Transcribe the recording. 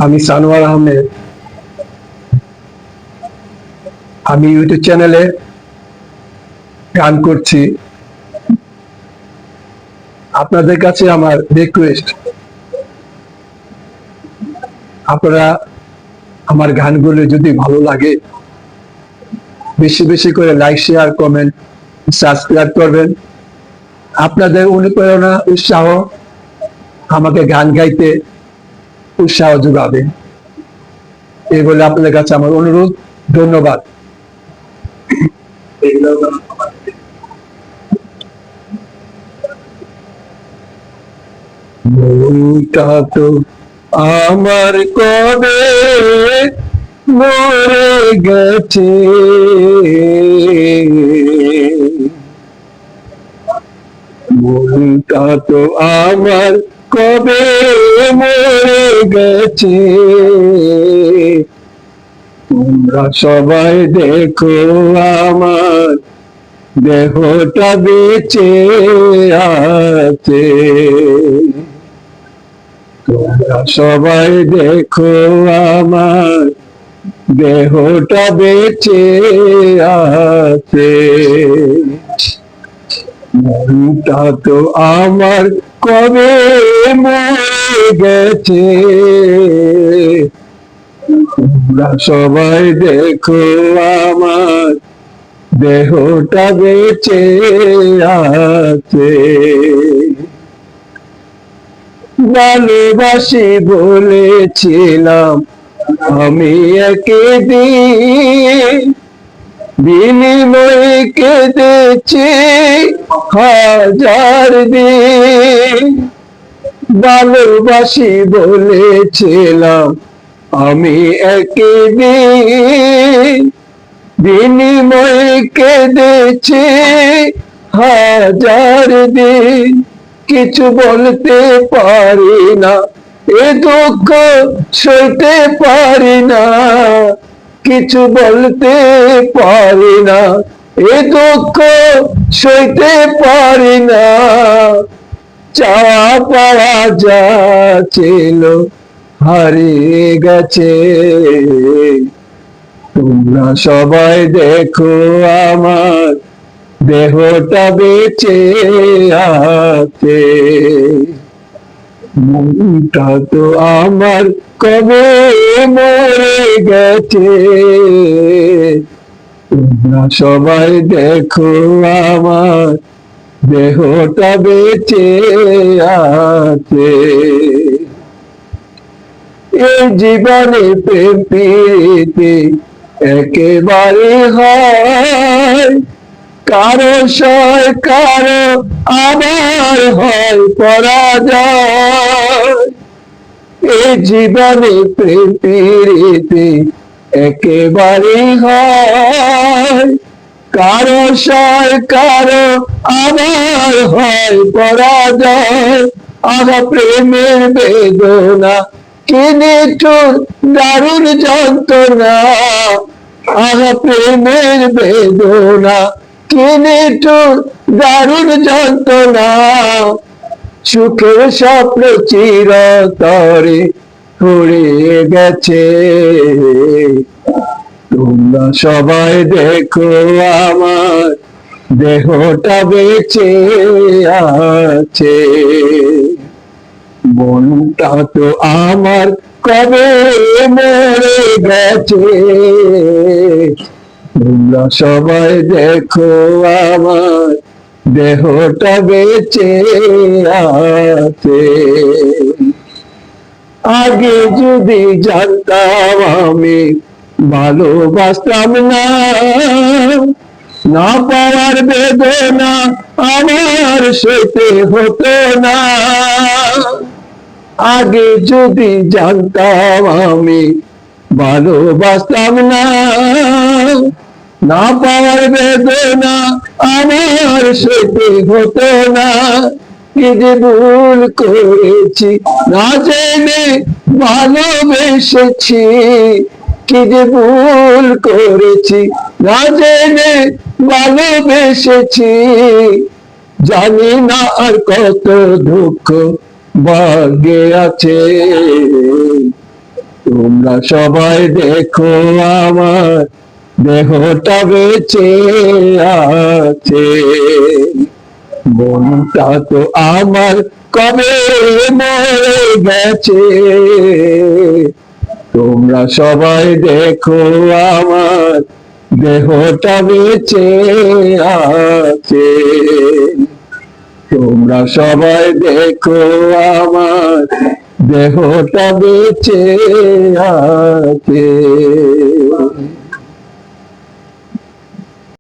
আমি সানোয়ার আহমেদ। আমি ইউটিউব চ্যানেলে গান করছি। আপনাদের কাছে আমার রিকোয়েস্ট, আপনারা আমার গানগুলো যদি ভালো লাগে বেশি বেশি করে লাইক, শেয়ার, কমেন্ট, সাবস্ক্রাইব করবেন। আপনাদের অনুপ্রেরণা, উৎসাহ আমাকে গান গাইতে উৎসাহ যোগাবে। এই বলে আপনাদের কাছে আমার অনুরোধ। ধন্যবাদ। মনটা তো আমার কবে মরে গেছে, মনটা তো আমার কবে মরে গেছে। তোমরা সবাই দেখো আমার দেহটা বেঁচে আছে। তোমরা সবাই দেখো আমার দেহটা বেঁচে আছে। মনটা তো আমার কবে মরে গেছে। তোমরা সবাই দেখো আমার দেহটা বেঁচে আছে। ভালোবাসি বলেছিলাম আমি একদিন, বিনিময়ে কেঁদেছি হাজার দিন। ভালোবাসি বলেছিলাম আমি একদিন, বিনিময়ে কেঁদেছি হাজার দিন। কিছু বলতে পারি না, এ দুঃখ সইতে পারি না। কিছু বলতে পারি না, এ দুঃখ সইতে পারি না। চাওয়া পাওয়া যা ছিল হারিয়ে গেছে। তোমরা সবাই দেখো আমার দেহটা বেঁচে আছে। মনটা তো আমার কবে মরে গেছে। তোমরা সবাই দেখো আমার দেহটা বেঁচে আছে। এই জীবনে প্রেম প্রীতি একেবারে হয়, কারো সয় কারো আবার হয় পরাজয়। এই জীবনে প্রেম প্রীতি একেবারে হয়, কারো সয় কারো আবার হয় পরাজয়। আহা প্রেমের বেদনা কি নিঠুর দারুণ যন্ত্রণা। আহা প্রেমের বেদনা কি নিঠুর দারুণ যন্ত্রণা। সুখের স্বপ্ন চিরতরে ফুরিয়ে গেছে। তোমরা সবাই দেখো আমার দেহটা বেঁচে আছে। মনটা তো আমার কবে মরে গেছে। তোমরা সবাই দেখো আমার দেহটা বেঁচে আছে। আগে যদি জানতাম আমি ভালোবাসতাম না, না পাওয়ার বেদনা আমার সইতে হতো না। আগে যদি জানতাম আমি ভালোবাসতাম না, না পাওয়ার বেদনা আমার সইতে হতো না। কি যে ভুল করেছি না জেনে ভালোবেসেছি। কি যে ভুল করেছি না জেনে ভালোবেসেছি। জানি না আর কত দুঃখ ভাগ্যে আছে। তোমরা সবাই দেখো আমার দেহটা বেঁচে আছে, মনটা তো আমার কবে মরে গেছে। তোমরা সবাই দেখো আমার দেহটা বেঁচে আছে, তোমরা সবাই দেখো আমার দেহটা বেঁচে আছে।